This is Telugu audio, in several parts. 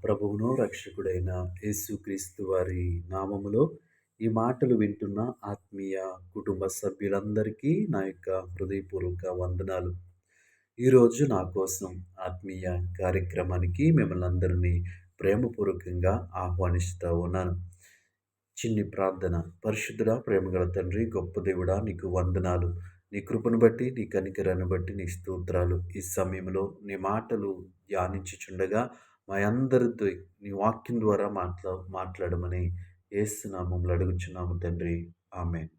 ప్రభువును రక్షకుడైన యేసుక్రీస్తు వారి నామములో ఈ మాటలు వింటున్న ఆత్మీయ కుటుంబ సభ్యులందరికీ నా యొక్క హృదయపూర్వక వందనాలు. ఈరోజు నా కోసం ఆత్మీయ కార్యక్రమానికి మిమ్మల్ని అందరినీ ప్రేమపూర్వకంగా ఆహ్వానిస్తూ ఉన్నాను. చిన్ని ప్రార్థన. పరిశుద్ధుడా, ప్రేమగల తండ్రి, గొప్ప దేవుడా, నీకు వందనాలు. నీ కృపను బట్టి, నీ కనికరాన్ని బట్టి నీ స్తోత్రాలు. ఈ సమయంలో నీ మాటలు ధ్యానించుచుండగా మా అందరితో నీ వాక్యం ద్వారా మాట్లాడమని యేసు నామములో అడుగుచున్నాము తండ్రి. ఆమేన్.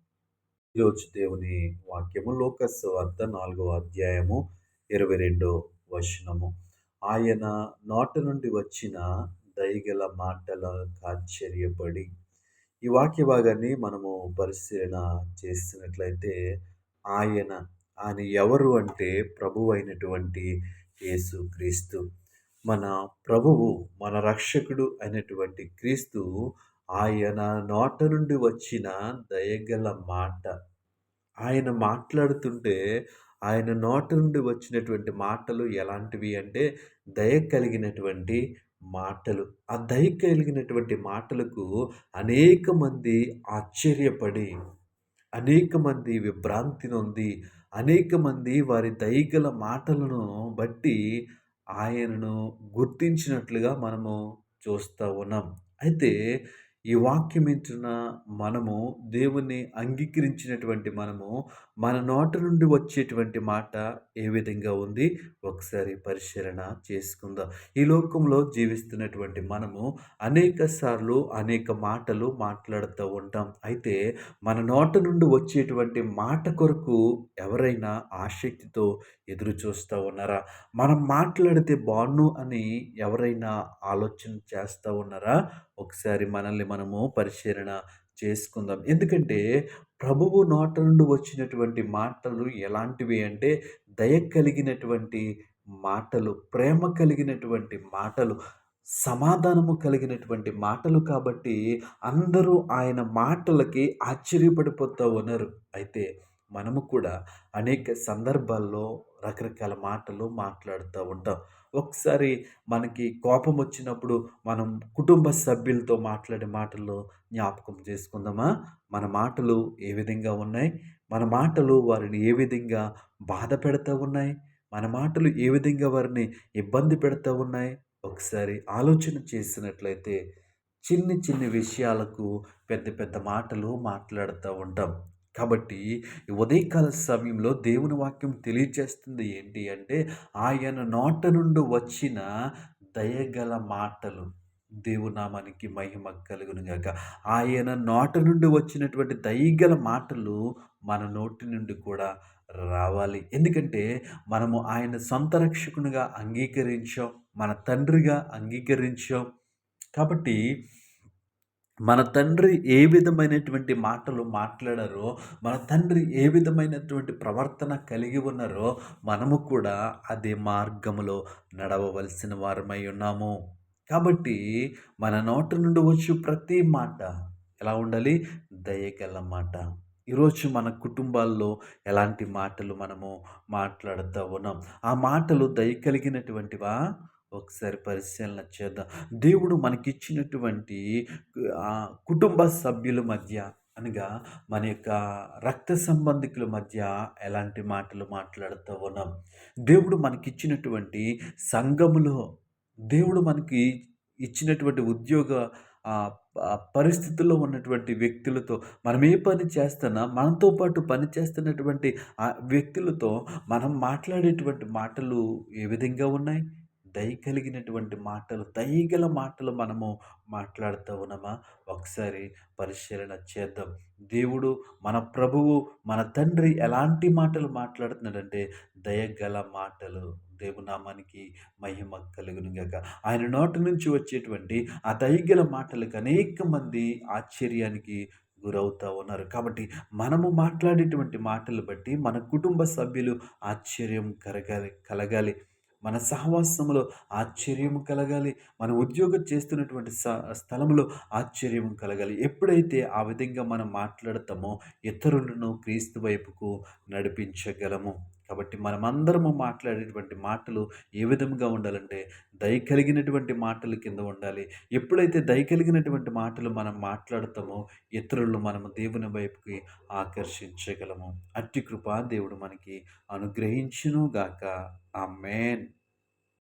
ఈరోజు దేవుని వాక్యము లూకా సువార్త 4వ అధ్యాయము 22వ వచనము. ఆయన నోట నుండి వచ్చిన దయగల మాటలకాశ్చర్యపడి. ఈ వాక్య భాగాన్ని మనము పరిశీలన చేస్తున్నట్లయితే ఆయన, ఆయన ఎవరు అంటే ప్రభువైనటువంటి యేసుక్రీస్తు. మన ప్రభువు, మన రక్షకుడు అయినటువంటి క్రీస్తు ఆయన నోట నుండి వచ్చిన దయగల మాట. ఆయన మాట్లాడుతుంటే ఆయన నోట నుండి వచ్చినటువంటి మాటలు ఎలాంటివి అంటే దయ కలిగినటువంటి మాటలు. ఆ దయ కలిగినటువంటి మాటలకు అనేక మంది ఆశ్చర్యపడి, అనేక మంది విభ్రాంతి నొంది, అనేక మంది వారి దయగల మాటలను బట్టి ఆయనను గుర్తించినట్లుగా మనము చూస్తా ఉన్నాం. అయితే ఈ వాక్యం వింటున్న మనము, దేవుని అంగీకరించినటువంటి మనము, మన నోట నుండి వచ్చేటువంటి మాట ఏ విధంగా ఉంది ఒకసారి పరిశీలన చేసుకుందాం. ఈ లోకంలో జీవిస్తున్నటువంటి మనము అనేక సార్లు అనేక మాటలు మాట్లాడుతూ ఉంటాం. అయితే మన నోట నుండి వచ్చేటువంటి మాట కొరకు ఎవరైనా ఆసక్తితో ఎదురు చూస్తూ ఉన్నారా? మనం మాట్లాడితే బాగున్ను అని ఎవరైనా ఆలోచన చేస్తూ ఉన్నారా? ఒకసారి మనల్ని మనము పరిశీలన చేసుకుందాం. ఎందుకంటే ప్రభువు నోట నుండి వచ్చినటువంటి మాటలు ఎలాంటివి అంటే దయ కలిగినటువంటి మాటలు, ప్రేమ కలిగినటువంటి మాటలు, సమాధానము కలిగినటువంటి మాటలు. కాబట్టి అందరూ ఆయన మాటలకి ఆశ్చర్యపడిపోతూ ఉన్నారు. అయితే మనము కూడా అనేక సందర్భాల్లో రకరకాల మాటలు మాట్లాడుతూ ఉంటాం. ఒకసారి మనకి కోపం వచ్చినప్పుడు మనం కుటుంబ సభ్యులతో మాట్లాడే మాటలు జ్ఞాపకం చేసుకుందామా? మన మాటలు ఏ విధంగా ఉన్నాయి? మన మాటలు వారిని ఏ విధంగా బాధ పెడతా ఉన్నాయి? మన మాటలు ఏ విధంగా వారిని ఇబ్బంది పెడతా ఉన్నాయి? ఒకసారి ఆలోచన చేసినట్లయితే చిన్ని చిన్ని విషయాలకు పెద్ద పెద్ద మాటలు మాట్లాడుతూ ఉంటాం. కాబట్టి ఈ ఉదయకాల సమయంలో దేవుని వాక్యం తెలియజేస్తుంది ఏంటి అంటే ఆయన నోట నుండి వచ్చిన దయగల మాటలు. దేవునామానికి మహిమ కలుగును గాక. ఆయన నోట నుండి వచ్చినటువంటి దయగల మాటలు మన నోటి నుండి కూడా రావాలి. ఎందుకంటే మనము ఆయన సొంత రక్షకునిగా అంగీకరించాం. మన తండ్రిగా అంగీకరించాం. కాబట్టి మన తండ్రి ఏ విధమైనటువంటి మాటలు మాట్లాడారో, మన తండ్రి ఏ విధమైనటువంటి ప్రవర్తన కలిగి ఉన్నారో, మనము కూడా అదే మార్గములో నడవవలసిన వారమై ఉన్నాము. కాబట్టి మన నోటి నుండి వచ్చు ప్రతి మాట ఎలా ఉండాలి? దయగల మాట. ఈరోజు మన కుటుంబాల్లో ఎలాంటి మాటలు మనము మాట్లాడుతూ ఉన్నాం? ఆ మాటలు దయ కలిగినటువంటివా? ఒకసారి పరిశీలన చేద్దాం. దేవుడు మనకిచ్చినటువంటి కుటుంబ సభ్యుల మధ్య అనగా మన యొక్క రక్త సంబంధికుల మధ్య ఎలాంటి మాటలు మాట్లాడుతూ ఉన్నాం? దేవుడు మనకిచ్చినటువంటి సంఘములో, దేవుడు మనకి ఇచ్చినటువంటి ఉద్యోగ పరిస్థితుల్లో ఉన్నటువంటి వ్యక్తులతో, మనం ఏ పని చేస్తున్నా మనతో పాటు పని చేస్తున్నటువంటి వ్యక్తులతో మనం మాట్లాడేటువంటి మాటలు ఏ విధంగా ఉన్నాయి? దయ కలిగినటువంటి మాటలు, దయగల మాటలు మనము మాట్లాడుతూ ఉన్నామా? ఒకసారి పరిశీలన చేద్దాం. దేవుడు, మన ప్రభువు, మన తండ్రి ఎలాంటి మాటలు మాట్లాడుతున్నాడంటే దయగల మాటలు. దేవునామానికి మహిమ కలుగును గాక. ఆయన నోటి నుంచి వచ్చేటువంటి ఆ దయగల మాటలకు అనేక మంది ఆశ్చర్యానికి గురవుతా ఉన్నారు. కాబట్టి మనము మాట్లాడేటువంటి మాటలు బట్టి మన కుటుంబ సభ్యులు ఆశ్చర్యం కలగాలి. మన సహవాసంలో ఆశ్చర్యం కలగాలి. మన ఉద్యోగం చేస్తున్నటువంటి స్థలంలో ఆశ్చర్యం కలగాలి. ఎప్పుడైతే ఆ విధంగా మనం మాట్లాడతామో ఇతరులను క్రీస్తు వైపుకు నడిపించగలము. కాబట్టి మనమందరము మాట్లాడేటువంటి మాటలు ఏ విధంగా ఉండాలంటే, దయ కలిగినటువంటి మాటల కింద ఉండాలి. ఎప్పుడైతే దయ కలిగినటువంటి మాటలు మనం మాట్లాడతామో, ఇతరులను మనము దేవుని వైపుకి ఆకర్షించగలము. అట్టి కృప దేవుడు మనకి అనుగ్రహించును గాక. ఆమేన్.